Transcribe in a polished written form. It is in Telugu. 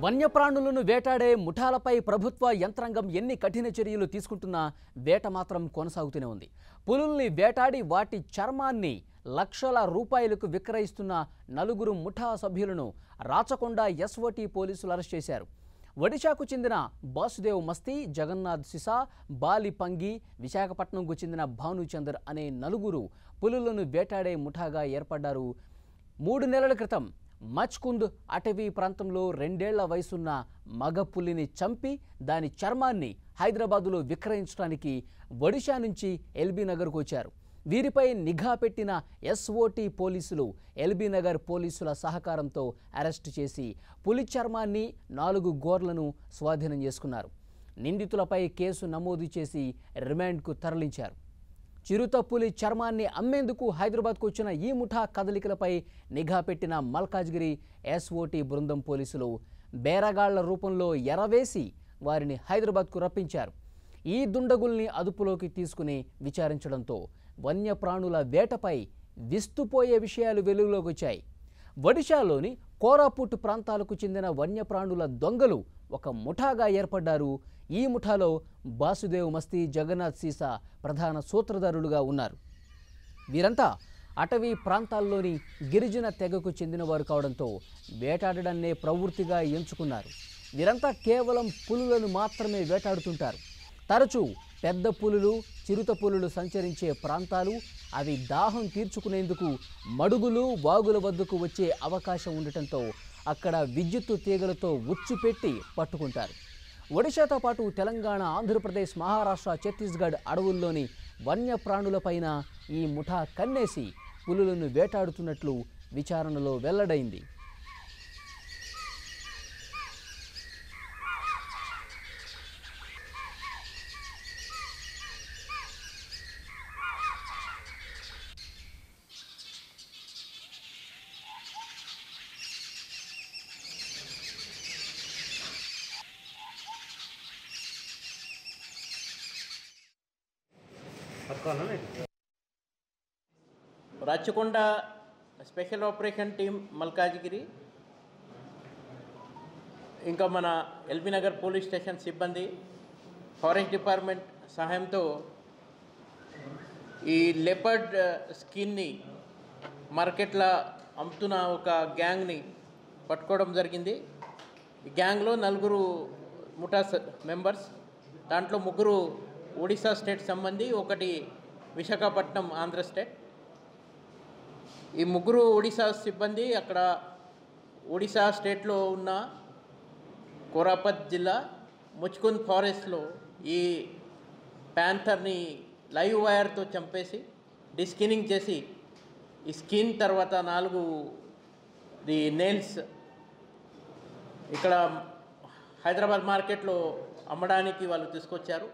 వన్యప్రాణులను వేటాడే ముఠాలపై ప్రభుత్వ యంత్రాంగం ఎన్ని కఠిన చర్యలు తీసుకుంటున్నా వేట మాత్రం కొనసాగుతూనే ఉంది. పులుల్ని వేటాడి వాటి చర్మాన్ని లక్షల రూపాయలకు విక్రయిస్తున్న నలుగురు ముఠా సభ్యులను రాచకొండ ఎస్ఓటీ పోలీసులు అరెస్ట్ చేశారు. ఒడిశాకు చెందిన బాసుదేవ్ మస్తీ, జగన్నాథ్ సిసా, బాలి పంగి, విశాఖపట్నంకు చెందిన భానుచందర్ అనే నలుగురు పులులను వేటాడే ముఠాగా ఏర్పడ్డారు. 3 నెలల క్రితం మచ్కుంద్ అటవీ ప్రాంతంలో 2 ఏళ్ల వయసున్న మగ పులిని చంపి దాని చర్మాన్ని హైదరాబాదులో విక్రయించడానికి ఒడిశా నుంచి ఎల్బీ నగర్కు వచ్చారు. వీరిపై నిఘా పెట్టిన ఎస్ఓటీ పోలీసులు ఎల్బీ నగర్ పోలీసుల సహకారంతో అరెస్టు చేసి పులి చర్మాన్ని 4 గోర్లను స్వాధీనం చేసుకున్నారు. నిందితులపై కేసు నమోదు చేసి రిమాండ్కు తరలించారు. చిరుత పులి చర్మాన్ని అమ్మేందుకు హైదరాబాద్కు వచ్చిన ఈ ముఠా కదలికలపై నిఘా పెట్టిన మల్కాజ్గిరి ఎస్ఓటీ బృందం పోలీసులు బేరగాళ్ల రూపంలో ఎరవేసి వారిని హైదరాబాద్కు రప్పించారు. ఈ దుండగుల్ని అదుపులోకి తీసుకుని విచారించడంతో వన్యప్రాణుల వేటపై విస్తుపోయే విషయాలు వెలుగులోకి వచ్చాయి. ఒడిశాలోని కోరాపుట్ ప్రాంతాలకు చెందిన వన్యప్రాణుల దొంగలు ఒక ముఠాగా ఏర్పడ్డారు. ఈ ముఠాలో బాసుదేవ్ మస్తీ, జగన్నాథ్ సీసా ప్రధాన సూత్రధారులుగా ఉన్నారు. వీరంతా అటవీ ప్రాంతాల్లోని గిరిజన తెగకు చెందినవారు కావడంతో వేటాడడాన్నే ప్రవృత్తిగా ఎంచుకున్నారు. వీరంతా కేవలం పులులను మాత్రమే వేటాడుతుంటారు. తరచూ పెద్ద పులులు, చిరుత పులులు సంచరించే ప్రాంతాలు, అవి దాహం తీర్చుకునేందుకు మడుగులు, వాగుల వద్దకు వచ్చే అవకాశం ఉండటంతో అక్కడ విద్యుత్తు తీగలతో ఉచ్చుపెట్టి పట్టుకుంటారు. ఒడిశాతో పాటు తెలంగాణ, ఆంధ్రప్రదేశ్, మహారాష్ట్ర, ఛత్తీస్గఢ్ అడవుల్లోని వన్యప్రాణులపైన ఈ ముఠా కన్నేసి పులులను వేటాడుతున్నట్లు విచారణలో వెల్లడైంది. Rachakonda special operation team Malkajgiri, ఇంకా మన ఎల్బీ నగర్ పోలీస్ స్టేషన్ సిబ్బంది, ఫారెస్ట్ డిపార్ట్మెంట్ సహాయంతో ఈ లెపర్డ్ స్కిన్ని మార్కెట్లో అమ్ముతున్న ఒక గ్యాంగ్ని పట్టుకోవడం జరిగింది. ఈ గ్యాంగ్లో 4 ముఠా మెంబర్స్, దాంట్లో 3 ఒడిశా స్టేట్ సంబంధి, 1 విశాఖపట్నం ఆంధ్ర స్టేట్. ఈ 3 ఒడిశా సిబ్బంది అక్కడ ఒడిశా స్టేట్లో ఉన్న కోరాపత్ జిల్లా ముచ్కుంద్ ఫారెస్ట్లో ఈ ప్యాంథర్ని లైవ్ వైర్తో చంపేసి డిస్కినింగ్ చేసి ఈ స్కిన్ తర్వాత 4 నెయిల్స్ ఇక్కడ హైదరాబాద్ మార్కెట్లో అమ్మడానికి వాళ్ళు తీసుకొచ్చారు.